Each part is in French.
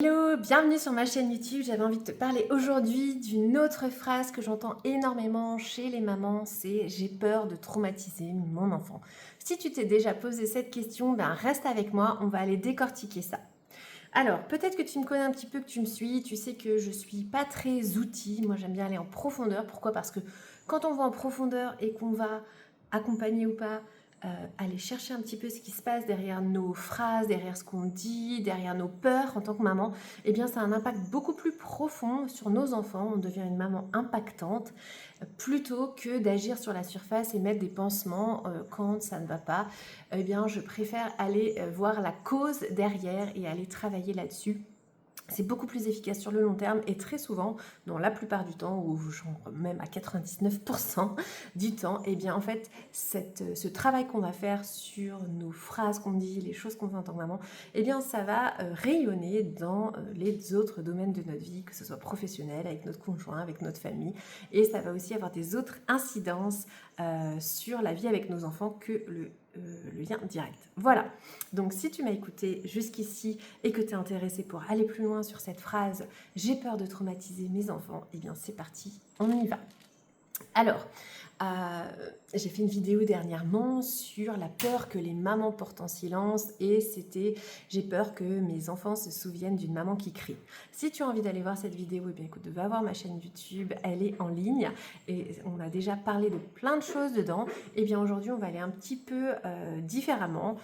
Hello, bienvenue sur ma chaîne YouTube. J'avais envie de te parler aujourd'hui d'une autre phrase que j'entends énormément chez les mamans, c'est « j'ai peur de traumatiser mon enfant ». Si tu t'es déjà posé cette question, ben reste avec moi, on va aller décortiquer ça. Alors, peut-être que tu me connais un petit peu, que tu me suis, tu sais que je suis pas très outil, moi j'aime bien aller en profondeur. Pourquoi? Parce que quand on va en profondeur et qu'on va accompagner ou pas, aller chercher un petit peu ce qui se passe derrière nos phrases, derrière ce qu'on dit, derrière nos peurs en tant que maman, eh bien ça a un impact beaucoup plus profond sur nos enfants. On devient une maman impactante plutôt que d'agir sur la surface et mettre des pansements quand ça ne va pas. Eh bien je préfère aller voir la cause derrière et aller travailler là-dessus. C'est beaucoup plus efficace sur le long terme et très souvent, dans la plupart du temps, ou genre même à 99% du temps, eh bien en fait, ce travail qu'on va faire sur nos phrases qu'on dit, les choses qu'on fait en tant que maman, eh bien ça va rayonner dans les autres domaines de notre vie, que ce soit professionnel, avec notre conjoint, avec notre famille, et ça va aussi avoir des autres incidences sur la vie avec nos enfants que le lien direct. Voilà, donc si tu m'as écouté jusqu'ici et que tu es intéressé pour aller plus loin sur cette phrase « j'ai peur de traumatiser mes enfants », eh bien c'est parti, on y va. Alors, j'ai fait une vidéo dernièrement sur la peur que les mamans portent en silence et c'était « j'ai peur que mes enfants se souviennent d'une maman qui crie ». Si tu as envie d'aller voir cette vidéo, eh bien écoute, va voir ma chaîne YouTube, elle est en ligne et on a déjà parlé de plein de choses dedans. Et bien aujourd'hui, on va aller un petit peu différemment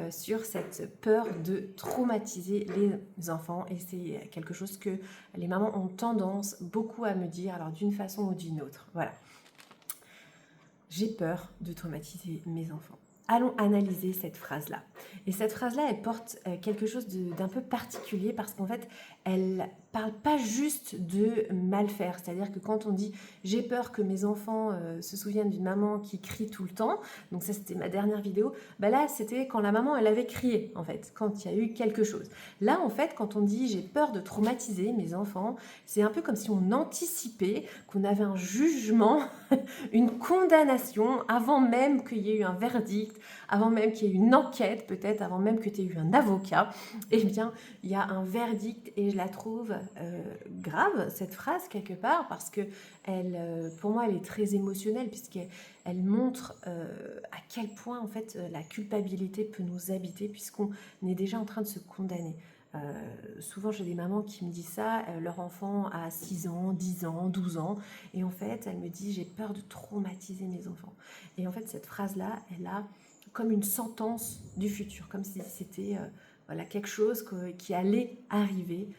sur cette peur de traumatiser les enfants et c'est quelque chose que les mamans ont tendance beaucoup à me dire, alors d'une façon ou d'une autre. Voilà. J'ai peur de traumatiser mes enfants. Allons analyser cette phrase-là. Et cette phrase-là, elle porte quelque chose d'un peu particulier parce qu'en fait, elle parle pas juste de mal faire. C'est-à-dire que quand on dit « j'ai peur que mes enfants se souviennent d'une maman qui crie tout le temps », donc ça c'était ma dernière vidéo, bah là c'était quand la maman elle avait crié en fait, quand il y a eu quelque chose. Là en fait, quand on dit « j'ai peur de traumatiser mes enfants », c'est un peu comme si on anticipait qu'on avait un jugement une condamnation avant même qu'il y ait eu un verdict, avant même qu'il y ait eu une enquête, peut-être avant même que tu aies eu un avocat, eh bien, il y a un verdict et je la trouve grave, cette phrase, quelque part, parce que pour moi, elle est très émotionnelle puisqu'elle montre à quel point, en fait, la culpabilité peut nous habiter puisqu'on est déjà en train de se condamner. Souvent j'ai des mamans qui me disent ça, leur enfant a 6 ans, 10 ans, 12 ans et en fait elle me dit j'ai peur de traumatiser mes enfants. Et en fait cette phrase-là, elle a comme une sentence du futur, comme si c'était voilà, quelque chose qui allait arriver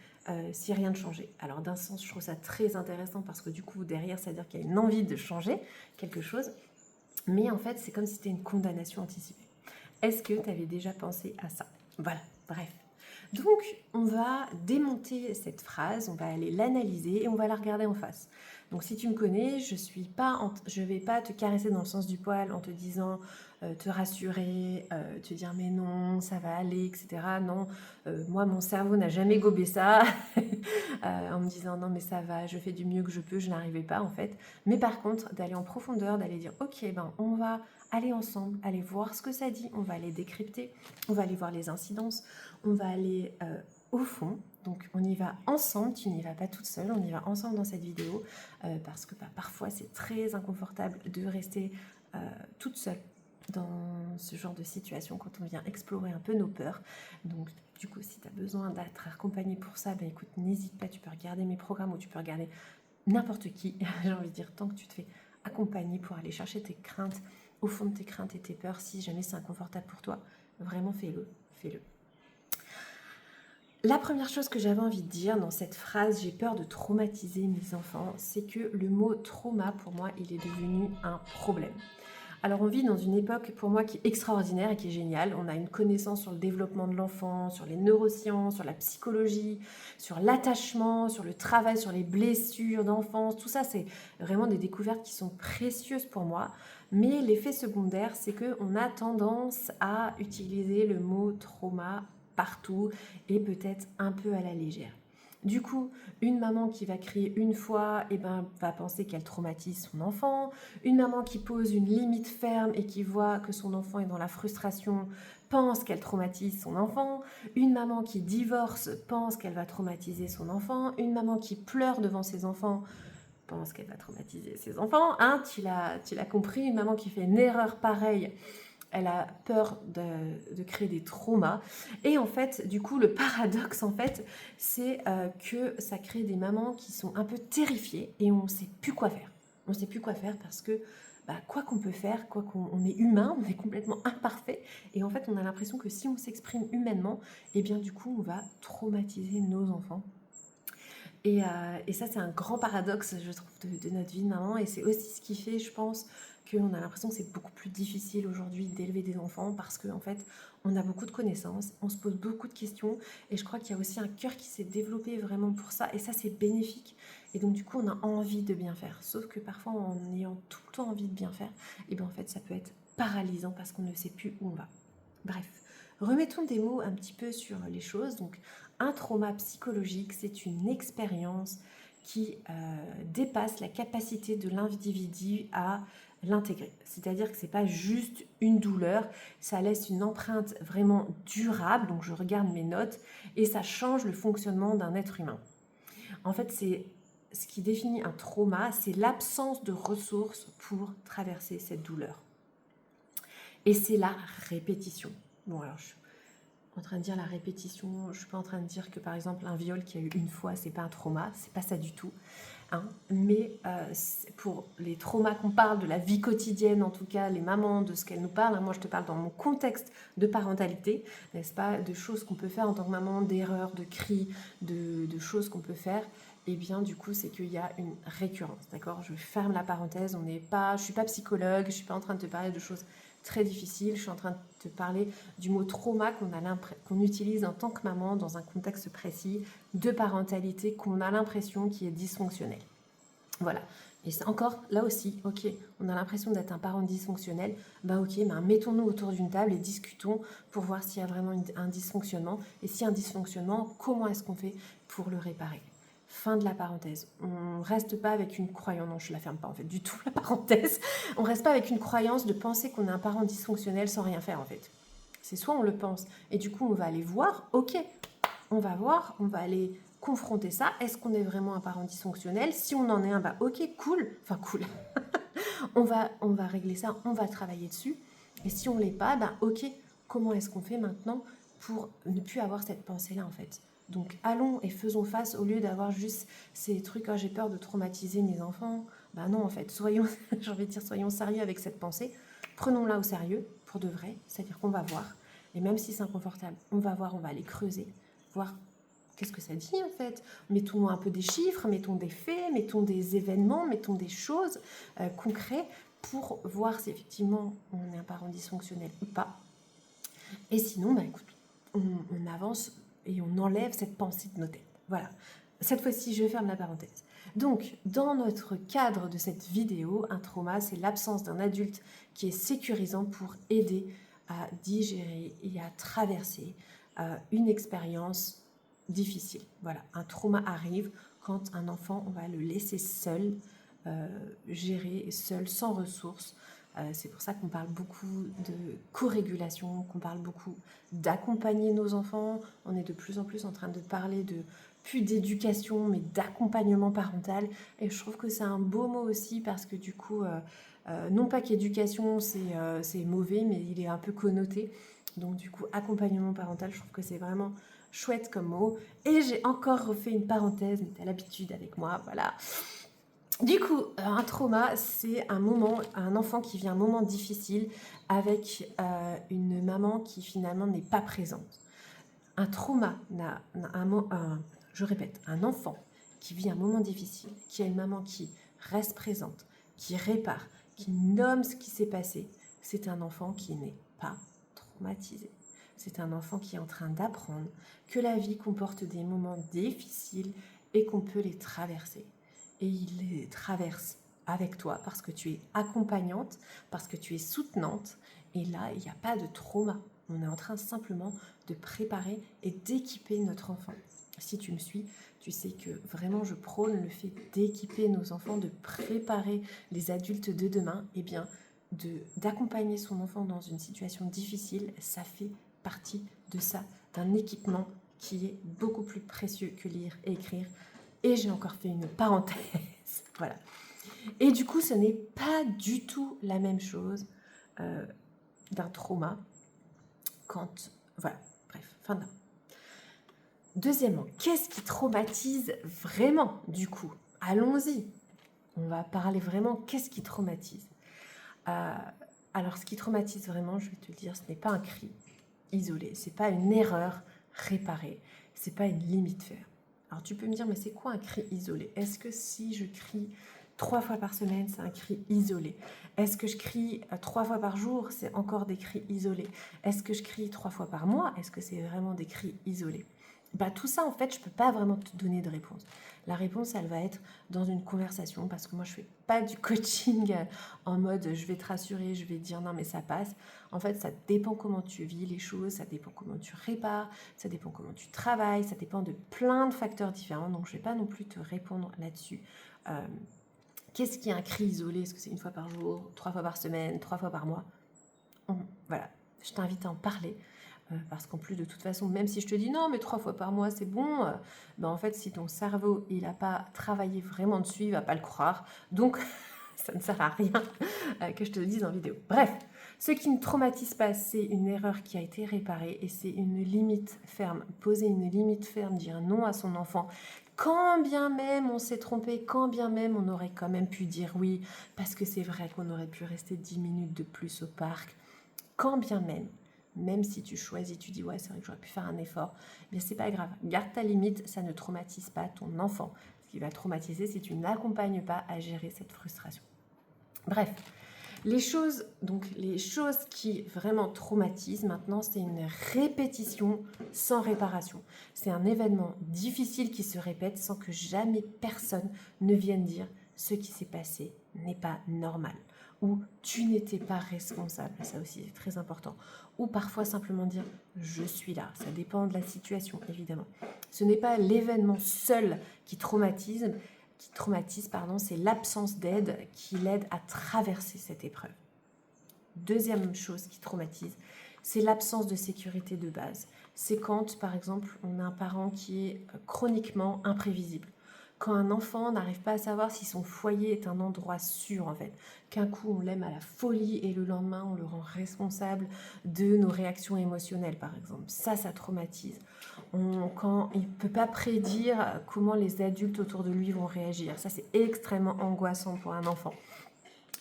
si rien ne changeait. Alors d'un sens je trouve ça très intéressant parce que du coup derrière ça veut dire qu'il y a une envie de changer quelque chose, mais en fait c'est comme si c'était une condamnation anticipée. Est-ce que tu avais déjà pensé à ça? Voilà, bref. Donc, on va démonter cette phrase, on va aller l'analyser et on va la regarder en face. Donc, si tu me connais, je ne vais pas te caresser dans le sens du poil en te disant, te rassurer, te dire mais non, ça va aller, etc. Non, moi, mon cerveau n'a jamais gobé ça en me disant non mais ça va, je fais du mieux que je peux, je n'arrivais pas en fait. Mais par contre, d'aller en profondeur, d'aller dire ok, ben on va aller ensemble, aller voir ce que ça dit, on va aller décrypter, on va aller voir les incidences, on va aller au fond. Donc on y va ensemble, tu n'y vas pas toute seule, on y va ensemble dans cette vidéo parce que parfois c'est très inconfortable de rester toute seule dans ce genre de situation quand on vient explorer un peu nos peurs. Donc du coup si tu as besoin d'être accompagné pour ça, ben écoute, n'hésite pas, tu peux regarder mes programmes ou tu peux regarder n'importe qui, j'ai envie de dire, tant que tu te fais accompagner pour aller chercher tes craintes, au fond de tes craintes et tes peurs, si jamais c'est inconfortable pour toi, vraiment fais-le, fais-le. La première chose que j'avais envie de dire dans cette phrase « j'ai peur de traumatiser mes enfants », c'est que le mot trauma, pour moi, il est devenu un problème. Alors on vit dans une époque pour moi qui est extraordinaire et qui est géniale. On a une connaissance sur le développement de l'enfant, sur les neurosciences, sur la psychologie, sur l'attachement, sur le travail, sur les blessures d'enfance. Tout ça, c'est vraiment des découvertes qui sont précieuses pour moi. Mais l'effet secondaire, c'est qu'on a tendance à utiliser le mot trauma partout et peut-être un peu à la légère. Du coup, une maman qui va crier une fois, eh ben, va penser qu'elle traumatise son enfant. Une maman qui pose une limite ferme et qui voit que son enfant est dans la frustration pense qu'elle traumatise son enfant. Une maman qui divorce pense qu'elle va traumatiser son enfant. Une maman qui pleure devant ses enfants pense qu'elle va traumatiser ses enfants. Hein, tu l'as compris, une maman qui fait une erreur pareille, elle a peur de créer des traumas. Et en fait, du coup, le paradoxe, en fait, c'est que ça crée des mamans qui sont un peu terrifiées et on ne sait plus quoi faire. On ne sait plus quoi faire parce que quoi qu'on peut faire, quoi qu'on est humain, on est complètement imparfait. Et en fait, on a l'impression que si on s'exprime humainement, eh bien, du coup, on va traumatiser nos enfants. Et ça, c'est un grand paradoxe, je trouve, de notre vie de maman. Et c'est aussi ce qui fait, je pense, qu'on a l'impression que c'est beaucoup plus difficile aujourd'hui d'élever des enfants parce qu'en fait, on a beaucoup de connaissances, on se pose beaucoup de questions. Et je crois qu'il y a aussi un cœur qui s'est développé vraiment pour ça. Et ça, c'est bénéfique. Et donc, du coup, on a envie de bien faire. Sauf que parfois, en ayant tout le temps envie de bien faire, et bien en fait, ça peut être paralysant parce qu'on ne sait plus où on va. Bref, remettons des mots un petit peu sur les choses. Donc, un trauma psychologique, c'est une expérience qui dépasse la capacité de l'individu à l'intégrer. C'est-à-dire que ce n'est pas juste une douleur, ça laisse une empreinte vraiment durable, donc je regarde mes notes, et ça change le fonctionnement d'un être humain. En fait, c'est ce qui définit un trauma, c'est l'absence de ressources pour traverser cette douleur. Et c'est la répétition. Bon, alors je suis en train de dire la répétition, je suis pas en train de dire que par exemple un viol qui a eu une fois, c'est pas un trauma, c'est pas ça du tout. Hein. Mais pour les traumas qu'on parle de la vie quotidienne, en tout cas les mamans, de ce qu'elles nous parlent, hein, moi je te parle dans mon contexte de parentalité, n'est-ce pas, de choses qu'on peut faire en tant que maman, d'erreurs, de cris, de choses qu'on peut faire. Et bien du coup c'est qu'il y a une récurrence, d'accord. Je ferme la parenthèse, je suis pas psychologue, je suis pas en train de te parler de choses très difficiles, je suis en train de te parler du mot trauma qu'on utilise en tant que maman dans un contexte précis de parentalité qu'on a l'impression qui est dysfonctionnel. Voilà. Et c'est encore, là aussi, ok, on a l'impression d'être un parent dysfonctionnel, mettons-nous autour d'une table et discutons pour voir s'il y a vraiment un dysfonctionnement. Et s'il y a un dysfonctionnement, comment est-ce qu'on fait pour le réparer ? Fin de la parenthèse. On reste pas avec une croyance, non je la ferme pas en fait du tout la parenthèse, on reste pas avec une croyance de penser qu'on est un parent dysfonctionnel sans rien faire en fait. C'est soit on le pense et du coup on va aller voir, ok, on va voir, on va aller confronter ça. Est-ce qu'on est vraiment un parent dysfonctionnel ? Si on en est un, ok, cool. Enfin, cool. on va régler ça, on va travailler dessus. Et si on l'est pas, ok, comment est-ce qu'on fait maintenant pour ne plus avoir cette pensée-là, en fait ? Donc, allons et faisons face au lieu d'avoir juste ces trucs, j'ai peur de traumatiser mes enfants. Non, en fait, soyons, j'ai envie de dire, soyons sérieux avec cette pensée. Prenons-la au sérieux, pour de vrai. C'est-à-dire qu'on va voir. Et même si c'est inconfortable, on va voir, on va aller creuser, voir qu'est-ce que ça dit en fait. Mettons un peu des chiffres, mettons des faits, mettons des événements, mettons des choses concrètes pour voir si effectivement on est un parent dysfonctionnel ou pas. Et sinon, écoute, on avance et on enlève cette pensée de nos têtes. Voilà. Cette fois-ci, je ferme la parenthèse. Donc, dans notre cadre de cette vidéo, un trauma, c'est l'absence d'un adulte qui est sécurisant pour aider à digérer et à traverser une expérience difficile. Voilà, un trauma arrive quand un enfant, on va le laisser seul, gérer seul, sans ressources. C'est pour ça qu'on parle beaucoup de co-régulation, qu'on parle beaucoup d'accompagner nos enfants. On est de plus en plus en train de parler de plus d'éducation, mais d'accompagnement parental. Et je trouve que c'est un beau mot aussi parce que du coup, non pas qu'éducation c'est mauvais, mais il est un peu connoté. Donc du coup, accompagnement parental, je trouve que c'est vraiment chouette comme mot. Et j'ai encore refait une parenthèse, mais t'as l'habitude avec moi, voilà. Du coup, un trauma, c'est un enfant qui vit un moment difficile avec une maman qui finalement n'est pas présente. Un trauma, je répète, un enfant qui vit un moment difficile, qui a une maman qui reste présente, qui répare, qui nomme ce qui s'est passé, c'est un enfant qui n'est pas traumatisé. C'est un enfant qui est en train d'apprendre que la vie comporte des moments difficiles et qu'on peut les traverser. Et il les traverse avec toi parce que tu es accompagnante, parce que tu es soutenante. Et là, il n'y a pas de trauma. On est en train simplement de préparer et d'équiper notre enfant. Si tu me suis, tu sais que vraiment je prône le fait d'équiper nos enfants, de préparer les adultes de demain, et bien d'accompagner son enfant dans une situation difficile, ça fait partie de ça, d'un équipement qui est beaucoup plus précieux que lire et écrire. Et j'ai encore fait une parenthèse, voilà. Et du coup, ce n'est pas du tout la même chose d'un trauma quand... Voilà, bref, fin de là. Deuxièmement, qu'est-ce qui traumatise vraiment du coup? Allons-y, on va parler vraiment, qu'est-ce qui traumatise? Alors, ce qui traumatise vraiment, je vais te le dire, ce n'est pas un cri isolé, c'est pas une erreur réparée, c'est pas une limite faire. Alors, tu peux me dire, mais c'est quoi un cri isolé? Est-ce que si je crie 3 fois par semaine, c'est un cri isolé? Est-ce que je crie 3 fois par jour, c'est encore des cris isolés? Est-ce que je crie 3 fois par mois? Est-ce que c'est vraiment des cris isolés? Tout ça, en fait, je ne peux pas vraiment te donner de réponse. La réponse, elle va être dans une conversation, parce que moi, je ne fais pas du coaching en mode je vais te rassurer, je vais te dire non, mais ça passe. En fait, ça dépend comment tu vis les choses, ça dépend comment tu répares, ça dépend comment tu travailles, ça dépend de plein de facteurs différents. Donc, je ne vais pas non plus te répondre là-dessus. Qu'est-ce qui est un cri isolé? Est-ce que c'est 1 fois par jour, 3 fois par semaine, 3 fois par mois? Voilà, je t'invite à en parler. Parce qu'en plus, de toute façon, même si je te dis non, mais 3 fois par mois, c'est bon, en fait, si ton cerveau, il n'a pas travaillé vraiment dessus, il ne va pas le croire. Donc, ça ne sert à rien que je te le dise en vidéo. Bref, ce qui ne traumatise pas, c'est une erreur qui a été réparée et c'est une limite ferme. Poser une limite ferme, dire non à son enfant, quand bien même on s'est trompé, quand bien même on aurait quand même pu dire oui, parce que c'est vrai qu'on aurait pu rester 10 minutes de plus au parc, quand bien même si tu choisis, tu dis ouais, c'est vrai que j'aurais pu faire un effort, mais c'est pas grave. Garde ta limite, ça ne traumatise pas ton enfant. Ce qui va traumatiser, c'est que tu n'accompagnes pas à gérer cette frustration. Bref, les choses qui vraiment traumatisent maintenant, c'est une répétition sans réparation. C'est un événement difficile qui se répète sans que jamais personne ne vienne dire ce qui s'est passé n'est pas normal. Ou tu n'étais pas responsable, ça aussi c'est très important. Ou parfois simplement dire je suis là, ça dépend de la situation évidemment. Ce n'est pas l'événement seul qui traumatise, c'est l'absence d'aide qui l'aide à traverser cette épreuve. Deuxième chose qui traumatise, c'est l'absence de sécurité de base. C'est quand, par exemple, on a un parent qui est chroniquement imprévisible. Quand un enfant n'arrive pas à savoir si son foyer est un endroit sûr, en fait. Qu'un coup, on l'aime à la folie et le lendemain, on le rend responsable de nos réactions émotionnelles, par exemple. Ça traumatise. Quand il ne peut pas prédire comment les adultes autour de lui vont réagir. Ça, c'est extrêmement angoissant pour un enfant.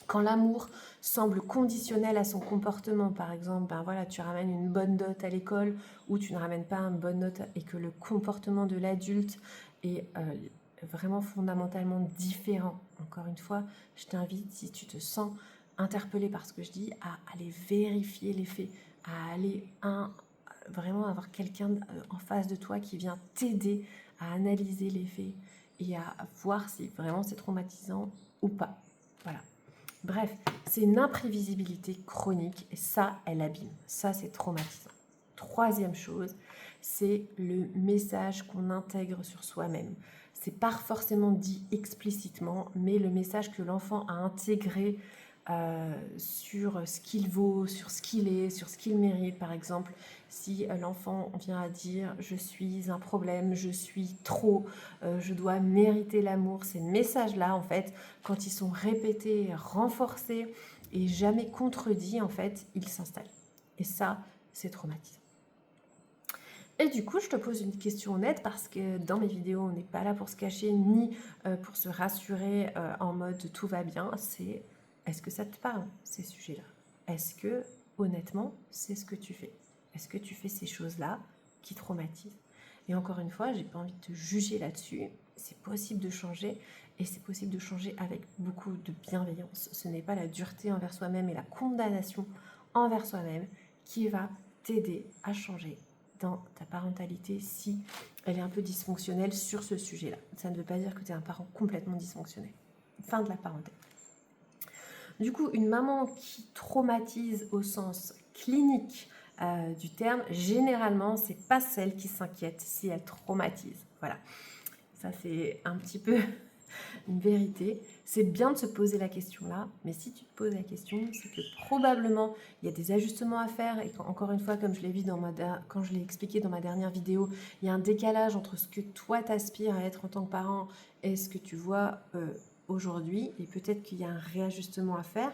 Quand l'amour semble conditionnel à son comportement, par exemple, tu ramènes une bonne note à l'école ou tu ne ramènes pas une bonne note et que le comportement de l'adulte est vraiment fondamentalement différent. Encore une fois, je t'invite, si tu te sens interpellé par ce que je dis, à aller vérifier les faits, à aller vraiment avoir quelqu'un en face de toi qui vient t'aider à analyser les faits et à voir si vraiment c'est traumatisant ou pas. Voilà. Bref, c'est une imprévisibilité chronique et ça, elle abîme. Ça, c'est traumatisant. Troisième chose, c'est le message qu'on intègre sur soi-même. C'est pas forcément dit explicitement, mais le message que l'enfant a intégré sur ce qu'il vaut, sur ce qu'il est, sur ce qu'il mérite. Par exemple, si l'enfant vient à dire « je suis un problème, je suis trop, je dois mériter l'amour », ces messages-là, en fait, quand ils sont répétés, renforcés et jamais contredits, en fait, ils s'installent. Et ça, c'est traumatisant. Et du coup, je te pose une question honnête parce que dans mes vidéos, on n'est pas là pour se cacher ni pour se rassurer en mode tout va bien. C'est est-ce que ça te parle, ces sujets-là? Est-ce que, honnêtement, c'est ce que tu fais? Est-ce que tu fais ces choses-là qui traumatisent? Et encore une fois, j'ai pas envie de te juger là-dessus. C'est possible de changer et c'est possible de changer avec beaucoup de bienveillance. Ce n'est pas la dureté envers soi-même et la condamnation envers soi-même qui va t'aider à changer dans ta parentalité si elle est un peu dysfonctionnelle sur ce sujet-là. Ça ne veut pas dire que tu es un parent complètement dysfonctionnel. Fin de la parenthèse. Du coup, une maman qui traumatise au sens clinique du terme, généralement, c'est pas celle qui s'inquiète si elle traumatise. Voilà, ça c'est un petit peu une vérité. C'est bien de se poser la question là, mais si tu te poses la question, c'est que probablement il y a des ajustements à faire et encore une fois, comme je l'ai vu quand je l'ai expliqué dans ma dernière vidéo, il y a un décalage entre ce que toi t'aspires à être en tant que parent et ce que tu vois aujourd'hui, et peut-être qu'il y a un réajustement à faire.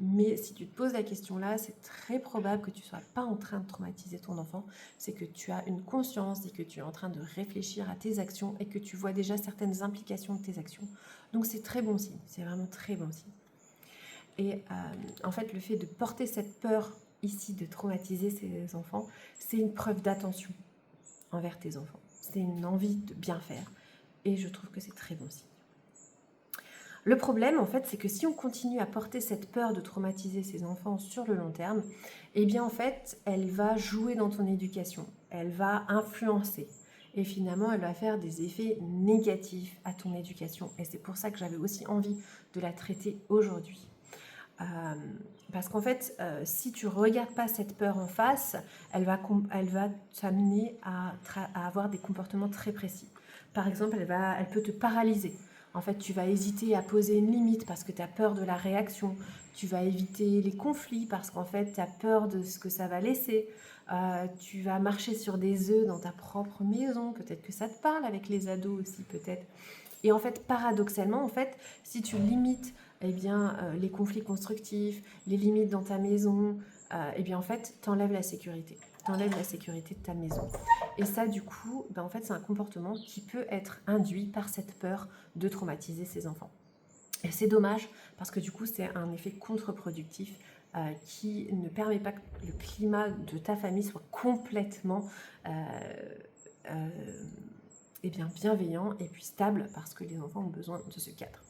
Mais si tu te poses la question là, c'est très probable que tu ne sois pas en train de traumatiser ton enfant. C'est que tu as une conscience et que tu es en train de réfléchir à tes actions et que tu vois déjà certaines implications de tes actions. Donc c'est très bon signe, c'est vraiment très bon signe. Et en fait, le fait de porter cette peur ici de traumatiser ses enfants, c'est une preuve d'attention envers tes enfants. C'est une envie de bien faire. Et je trouve que c'est très bon signe. Le problème, en fait, c'est que si on continue à porter cette peur de traumatiser ses enfants sur le long terme, eh bien, en fait, elle va jouer dans ton éducation. Elle va influencer. Et finalement, elle va faire des effets négatifs à ton éducation. Et c'est pour ça que j'avais aussi envie de la traiter aujourd'hui. Parce qu'en fait, si tu ne regardes pas cette peur en face, elle va t'amener à avoir des comportements très précis. Par exemple, elle peut te paralyser. En fait, tu vas hésiter à poser une limite parce que tu as peur de la réaction. Tu vas éviter les conflits parce qu'en fait, tu as peur de ce que ça va laisser. Tu vas marcher sur des œufs dans ta propre maison. Peut-être que ça te parle avec les ados aussi, peut-être. Et en fait, paradoxalement, en fait, si tu limites les conflits constructifs, les limites dans ta maison, en fait, t'enlèves la sécurité. T'enlèves la sécurité de ta maison. Et ça, du coup, en fait, c'est un comportement qui peut être induit par cette peur de traumatiser ses enfants. Et c'est dommage parce que du coup, c'est un effet contre-productif qui ne permet pas que le climat de ta famille soit complètement bienveillant et puis stable parce que les enfants ont besoin de ce cadre.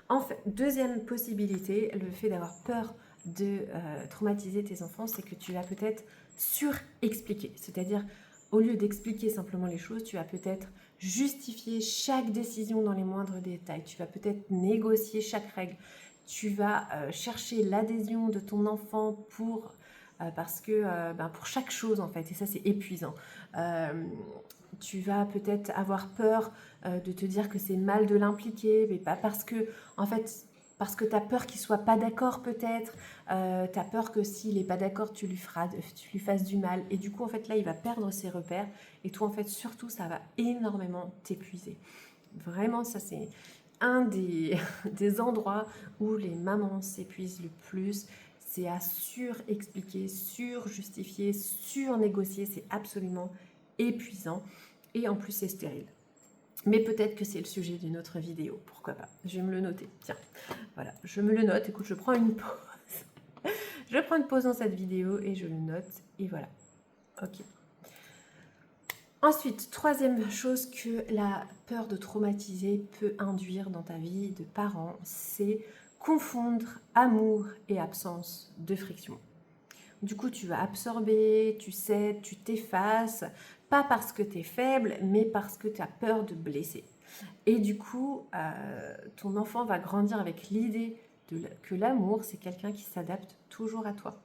En fait, deuxième possibilité, le fait d'avoir peur de traumatiser tes enfants, c'est que tu vas peut-être surexpliquer. C'est-à-dire, au lieu d'expliquer simplement les choses, tu vas peut-être justifier chaque décision dans les moindres détails. Tu vas peut-être négocier chaque règle. Tu vas chercher l'adhésion de ton enfant pour chaque chose en fait. Et ça, c'est épuisant. Tu vas peut-être avoir peur de te dire que c'est mal de l'impliquer, mais pas parce que, en fait, parce que tu as peur qu'il soit pas d'accord peut-être, tu as peur que s'il est pas d'accord, tu lui fasses du mal. Et du coup, en fait, là, il va perdre ses repères. Et toi, en fait, surtout, ça va énormément t'épuiser. Vraiment, ça, c'est un des, des endroits où les mamans s'épuisent le plus. C'est à surexpliquer, surjustifier, surnégocier. C'est absolument épuisant. Et en plus, c'est stérile. Mais peut-être que c'est le sujet d'une autre vidéo, pourquoi pas. Je vais me le noter. Tiens, voilà, je me le note. Écoute, je prends une pause. Je prends une pause dans cette vidéo et je le note. Et voilà. Ok. Ensuite, troisième chose que la peur de traumatiser peut induire dans ta vie de parent, c'est confondre amour et absence de friction. Du coup, tu vas absorber, tu cèdes, tu t'effaces, pas parce que tu es faible, mais parce que tu as peur de blesser. Et du coup, ton enfant va grandir avec l'idée que l'amour, c'est quelqu'un qui s'adapte toujours à toi.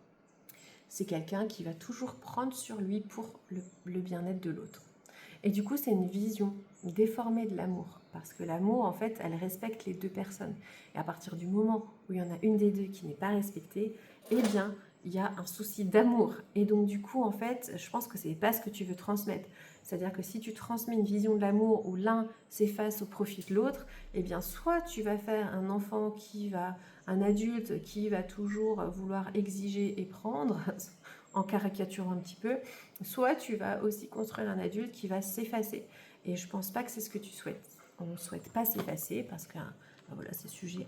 C'est quelqu'un qui va toujours prendre sur lui pour le bien-être de l'autre. Et du coup, c'est une vision déformée de l'amour. Parce que l'amour, en fait, elle respecte les deux personnes. Et à partir du moment où il y en a une des deux qui n'est pas respectée, eh bien, il y a un souci d'amour. Et donc, du coup, en fait, je pense que c'est pas ce que tu veux transmettre. C'est-à-dire que si tu transmets une vision de l'amour où l'un s'efface au profit de l'autre, eh bien, soit tu vas faire un adulte qui va toujours vouloir exiger et prendre, en caricaturant un petit peu, soit tu vas aussi construire un adulte qui va s'effacer. Et je pense pas que c'est ce que tu souhaites. On ne souhaite pas s'effacer parce que voilà, c'est sujet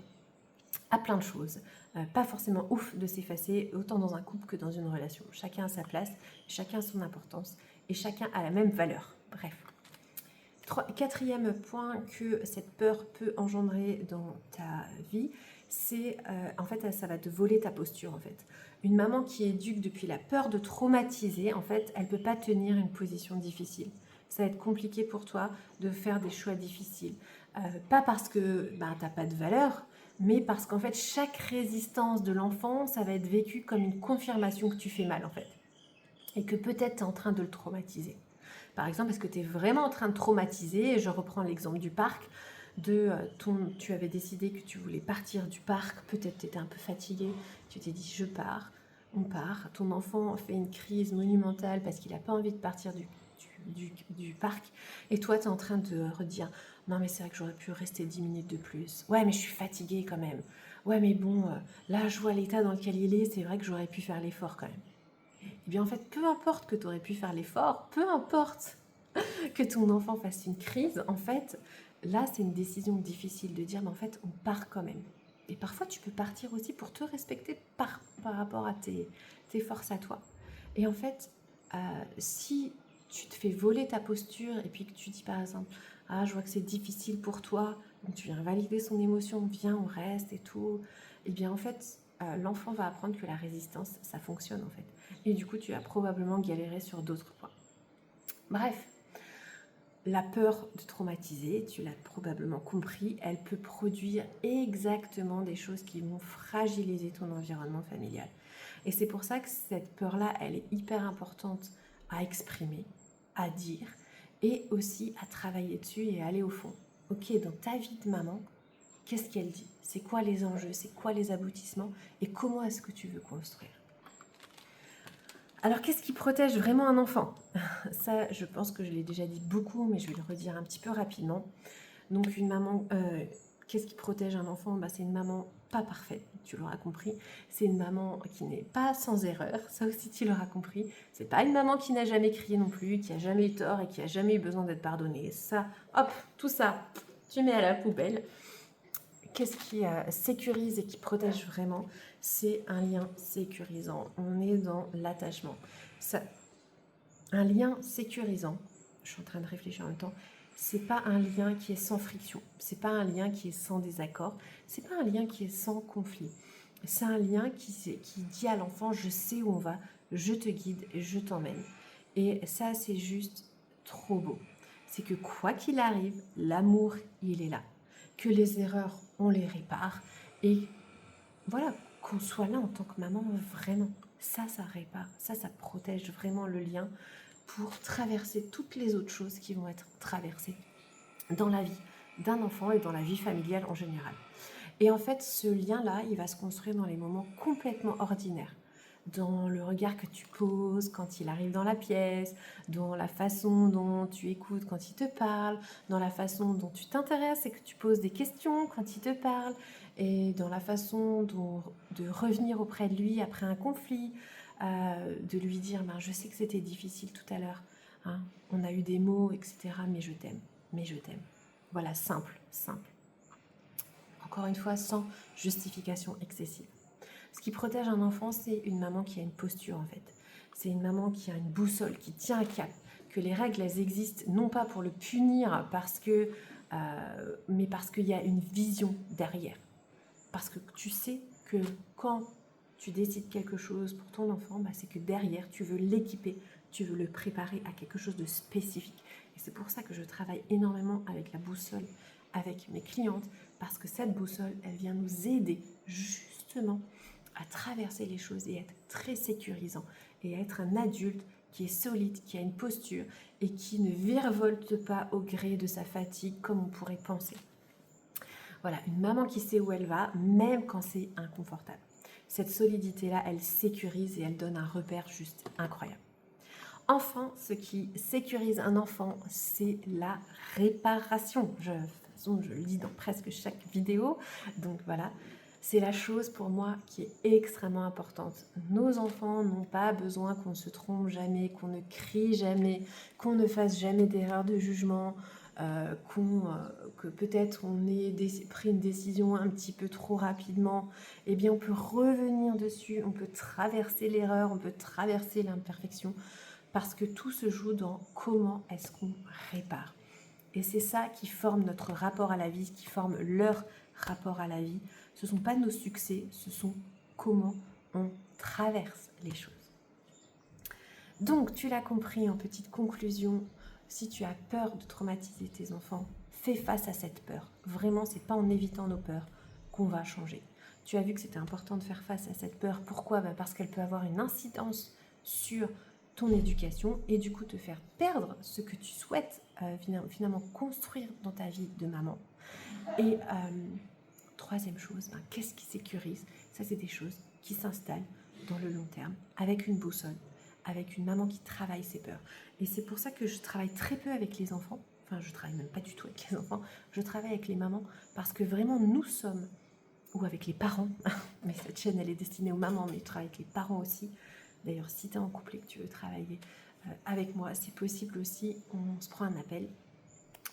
à plein de choses. Pas forcément ouf de s'effacer, autant dans un couple que dans une relation. Chacun a sa place, chacun a son importance et chacun a la même valeur. Bref. Quatrième point que cette peur peut engendrer dans ta vie, c'est en fait ça va te voler ta posture en fait. Une maman qui éduque depuis la peur de traumatiser, en fait, elle peut pas tenir une position difficile. Ça va être compliqué pour toi de faire des choix difficiles. Pas parce que t'as pas de valeur, mais parce qu'en fait chaque résistance de l'enfant, ça va être vécu comme une confirmation que tu fais mal en fait. Et que peut-être tu es en train de le traumatiser. Par exemple, est-ce que tu es vraiment en train de traumatiser? Je reprends l'exemple du parc. Tu avais décidé que tu voulais partir du parc, peut-être tu étais un peu fatigué, tu t'es dit je pars, on part. Ton enfant fait une crise monumentale parce qu'il n'a pas envie de partir du parc. Et toi, tu es en train de redire non, mais c'est vrai que j'aurais pu rester 10 minutes de plus. Ouais, mais je suis fatiguée quand même. Ouais, mais bon, là, je vois l'état dans lequel il est, c'est vrai que j'aurais pu faire l'effort quand même. Eh bien, en fait, peu importe que tu aurais pu faire l'effort, peu importe que ton enfant fasse une crise, en fait, là, c'est une décision difficile de dire, mais en fait, on part quand même. Et parfois, tu peux partir aussi pour te respecter par rapport à tes forces à toi. Et en fait, si tu te fais voler ta posture et puis que tu dis par exemple, ah, je vois que c'est difficile pour toi, donc tu viens valider son émotion, viens, on reste et tout, et bien en fait, l'enfant va apprendre que la résistance, ça fonctionne en fait. Et du coup, tu as probablement galéré sur d'autres points. Bref, la peur de traumatiser, tu l'as probablement compris, elle peut produire exactement des choses qui vont fragiliser ton environnement familial. Et c'est pour ça que cette peur-là, elle est hyper importante à exprimer, à dire, et aussi à travailler dessus et à aller au fond. Ok, dans ta vie de maman, qu'est-ce qu'elle dit? C'est quoi les enjeux? C'est quoi les aboutissements? Et comment est-ce que tu veux construire? Alors, qu'est-ce qui protège vraiment un enfant? Ça, je pense que je l'ai déjà dit beaucoup, mais je vais le redire un petit peu rapidement. Donc, une maman, qu'est-ce qui protège un enfant? C'est une maman pas parfaite, tu l'auras compris. C'est une maman qui n'est pas sans erreur, ça aussi tu l'auras compris. C'est pas une maman qui n'a jamais crié non plus, qui a jamais eu tort et qui a jamais eu besoin d'être pardonnée. Ça, hop, tout ça, tu mets à la poubelle. Qu'est-ce qui sécurise et qui protège vraiment? C'est un lien sécurisant. On est dans l'attachement. Un lien sécurisant, je suis en train de réfléchir en même temps, c'est pas un lien qui est sans friction, c'est pas un lien qui est sans désaccord, c'est pas un lien qui est sans conflit. C'est un lien qui dit à l'enfant, je sais où on va, je te guide, je t'emmène. Et ça, c'est juste trop beau. C'est que quoi qu'il arrive, l'amour, il est là. Que les erreurs, on les répare. Et voilà, qu'on soit là en tant que maman, vraiment. Ça répare, ça protège vraiment le lien pour traverser toutes les autres choses qui vont être traversées dans la vie d'un enfant et dans la vie familiale en général. Et en fait, ce lien-là, il va se construire dans les moments complètement ordinaires. Dans le regard que tu poses quand il arrive dans la pièce, dans la façon dont tu écoutes quand il te parle, dans la façon dont tu t'intéresses et que tu poses des questions quand il te parle, et dans la façon de revenir auprès de lui après un conflit, de lui dire je sais que c'était difficile tout à l'heure, hein, on a eu des mots, etc., mais je t'aime, mais je t'aime. Voilà, simple, simple. Encore une fois, sans justification excessive. Ce qui protège un enfant, c'est une maman qui a une posture en fait. C'est une maman qui a une boussole, qui tient un cap. Que les règles, elles existent non pas pour le punir, mais parce qu'il y a une vision derrière. Parce que tu sais que quand tu décides quelque chose pour ton enfant, c'est que derrière, tu veux l'équiper, tu veux le préparer à quelque chose de spécifique. Et c'est pour ça que je travaille énormément avec la boussole, avec mes clientes, parce que cette boussole, elle vient nous aider justement à traverser les choses et être très sécurisant et être un adulte qui est solide, qui a une posture et qui ne virevolte pas au gré de sa fatigue comme on pourrait penser. Voilà, une maman qui sait où elle va, même quand c'est inconfortable. Cette solidité-là, elle sécurise et elle donne un repère juste incroyable. Enfin, ce qui sécurise un enfant, c'est la réparation. De toute façon, je le dis dans presque chaque vidéo. Donc voilà, c'est la chose pour moi qui est extrêmement importante. Nos enfants n'ont pas besoin qu'on ne se trompe jamais, qu'on ne crie jamais, qu'on ne fasse jamais d'erreur de jugement, que peut-être on ait pris une décision un petit peu trop rapidement. Eh bien, on peut revenir dessus, on peut traverser l'erreur, on peut traverser l'imperfection. Parce que tout se joue dans comment est-ce qu'on répare. Et c'est ça qui forme notre rapport à la vie, qui forme leur rapport à la vie. Ce ne sont pas nos succès, ce sont comment on traverse les choses. Donc, tu l'as compris en petite conclusion, si tu as peur de traumatiser tes enfants, fais face à cette peur. Vraiment, ce n'est pas en évitant nos peurs qu'on va changer. Tu as vu que c'était important de faire face à cette peur. Pourquoi ? Parce qu'elle peut avoir une incidence sur ton éducation et du coup te faire perdre ce que tu souhaites finalement construire dans ta vie de maman. Et troisième chose, qu'est-ce qui sécurise? Ça, c'est des choses qui s'installent dans le long terme avec une boussole, avec une maman qui travaille ses peurs. Et c'est pour ça que je travaille très peu avec les enfants. Enfin, je travaille même pas du tout avec les enfants. Je travaille avec les mamans parce que vraiment nous sommes, ou avec les parents, mais cette chaîne elle est destinée aux mamans, mais je travaille avec les parents aussi. D'ailleurs, si tu es en couple et que tu veux travailler avec moi, c'est possible aussi. On se prend un appel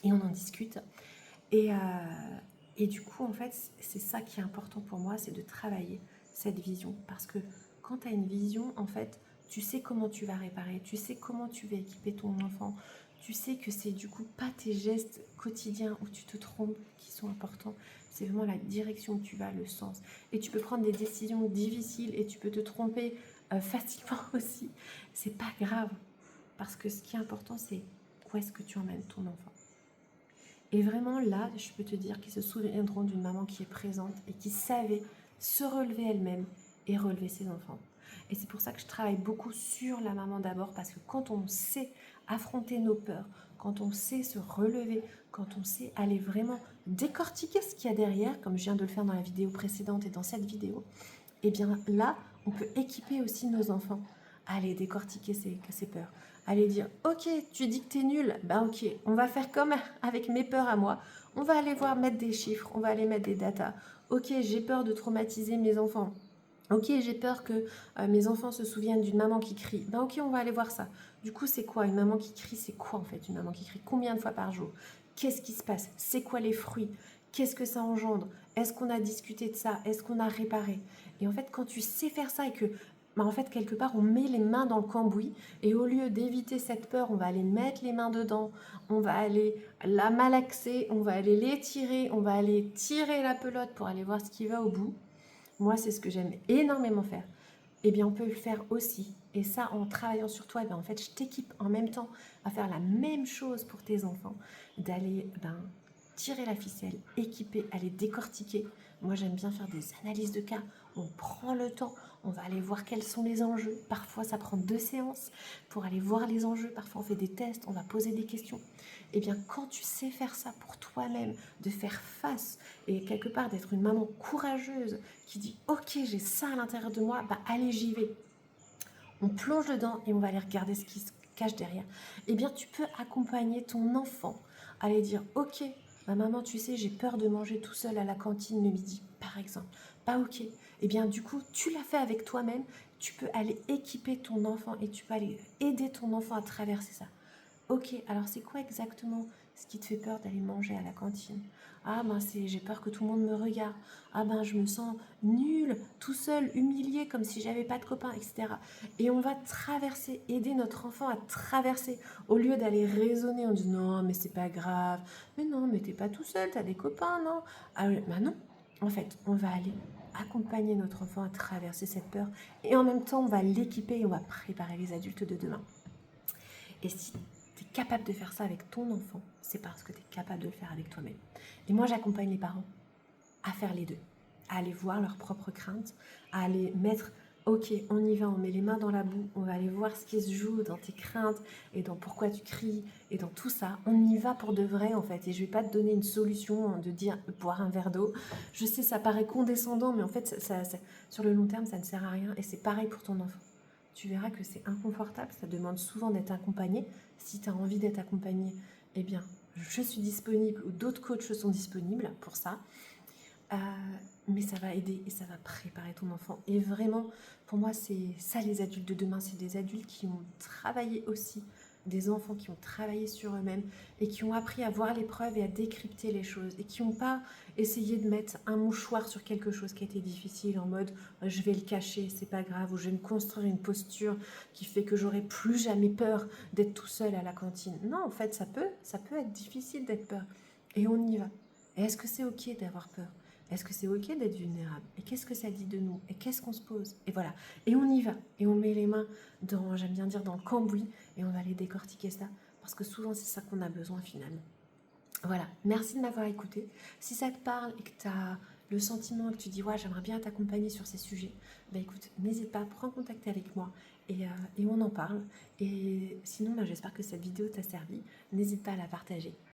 et on en discute. Et du coup, en fait, c'est ça qui est important pour moi, c'est de travailler cette vision. Parce que quand tu as une vision, en fait, tu sais comment tu vas réparer, tu sais comment tu vas équiper ton enfant, tu sais que c'est du coup pas tes gestes quotidiens où tu te trompes qui sont importants, c'est vraiment la direction où tu vas, le sens. Et tu peux prendre des décisions difficiles et tu peux te tromper facilement aussi. C'est pas grave, parce que ce qui est important, c'est où est-ce que tu emmènes ton enfant. Et vraiment là, je peux te dire qu'ils se souviendront d'une maman qui est présente et qui savait se relever elle-même et relever ses enfants. Et c'est pour ça que je travaille beaucoup sur la maman d'abord, parce que quand on sait affronter nos peurs, quand on sait se relever, quand on sait aller vraiment décortiquer ce qu'il y a derrière, comme je viens de le faire dans la vidéo précédente et dans cette vidéo, et bien là, on peut équiper aussi nos enfants à aller décortiquer ces peurs. Aller dire, ok, tu dis que t'es nul, ben ok, on va faire comme avec mes peurs à moi. On va aller voir mettre des chiffres, on va aller mettre des datas. Ok, j'ai peur de traumatiser mes enfants. Ok, j'ai peur que mes enfants se souviennent d'une maman qui crie. Ben ok, on va aller voir ça. Du coup, c'est quoi une maman qui crie? C'est quoi en fait une maman qui crie? Combien de fois par jour? Qu'est-ce qui se passe? C'est quoi les fruits? Qu'est-ce que ça engendre? Est-ce qu'on a discuté de ça? Est-ce qu'on a réparé? Et en fait, quand tu sais faire ça et que, ben en fait, quelque part, on met les mains dans le cambouis et au lieu d'éviter cette peur, on va aller mettre les mains dedans, on va aller la malaxer, on va aller l'étirer, on va aller tirer la pelote pour aller voir ce qui va au bout. Moi, c'est ce que j'aime énormément faire. Eh bien, on peut le faire aussi. Et ça, en travaillant sur toi, en fait, je t'équipe en même temps à faire la même chose pour tes enfants, d'aller tirer la ficelle, équiper, aller décortiquer. Moi, j'aime bien faire des analyses de cas. On prend le temps, on va aller voir quels sont les enjeux. Parfois, ça prend 2 séances pour aller voir les enjeux. Parfois, on fait des tests, on va poser des questions. Eh bien, quand tu sais faire ça pour toi-même, de faire face et quelque part d'être une maman courageuse qui dit « Ok, j'ai ça à l'intérieur de moi, allez, j'y vais ». On plonge dedans et on va aller regarder ce qui se cache derrière. Eh bien, tu peux accompagner ton enfant à aller dire « Ok, ma maman, tu sais, j'ai peur de manger tout seul à la cantine le midi, par exemple. Pas ok. » Eh bien, du coup, tu l'as fait avec toi-même. Tu peux aller équiper ton enfant et tu peux aller aider ton enfant à traverser ça. Ok, alors c'est quoi exactement ce qui te fait peur d'aller manger à la cantine? Ah j'ai peur que tout le monde me regarde. Ah je me sens nulle, tout seul, humiliée, comme si j'avais pas de copains, etc. Et on va traverser, aider notre enfant à traverser, au lieu d'aller raisonner en disant non mais c'est pas grave, mais non mais t'es pas tout seul, t'as des copains, non? Ah non, en fait on va aller accompagner notre enfant à traverser cette peur et en même temps on va l'équiper et on va préparer les adultes de demain. Et si tu es capable de faire ça avec ton enfant, c'est parce que tu es capable de le faire avec toi-même. Et moi, j'accompagne les parents à faire les deux, à aller voir leurs propres craintes, à aller mettre, ok, on y va, on met les mains dans la boue, on va aller voir ce qui se joue dans tes craintes et dans pourquoi tu cries et dans tout ça. On y va pour de vrai en fait. Et je vais pas te donner une solution de dire boire un verre d'eau. Je sais, ça paraît condescendant, mais en fait, sur le long terme, ça ne sert à rien. Et c'est pareil pour ton enfant. Tu verras que c'est inconfortable, ça demande souvent d'être accompagné. Si tu as envie d'être accompagné, eh bien, je suis disponible ou d'autres coachs sont disponibles pour ça. Mais ça va aider et ça va préparer ton enfant. Et vraiment, pour moi, c'est ça les adultes de demain. C'est des adultes qui ont travaillé aussi, des enfants qui ont travaillé sur eux-mêmes et qui ont appris à voir les preuves et à décrypter les choses et qui n'ont pas essayé de mettre un mouchoir sur quelque chose qui a été difficile en mode je vais le cacher, c'est pas grave, ou je vais me construire une posture qui fait que j'aurai plus jamais peur d'être tout seul à la cantine. Non, en fait, ça peut être difficile d'être peur et on y va. Et est-ce que c'est ok d'avoir peur? Est-ce que c'est ok d'être vulnérable? Et qu'est-ce que ça dit de nous? Et qu'est-ce qu'on se pose? Et voilà. Et on y va. Et on met les mains dans, j'aime bien dire, dans le cambouis. Et on va aller décortiquer ça. Parce que souvent, c'est ça qu'on a besoin finalement. Voilà. Merci de m'avoir écouté. Si ça te parle et que tu as le sentiment que tu dis ouais, j'aimerais bien t'accompagner sur ces sujets, bah écoute, n'hésite pas, prends contact avec moi et on en parle. Et sinon, bah, j'espère que cette vidéo t'a servi. N'hésite pas à la partager.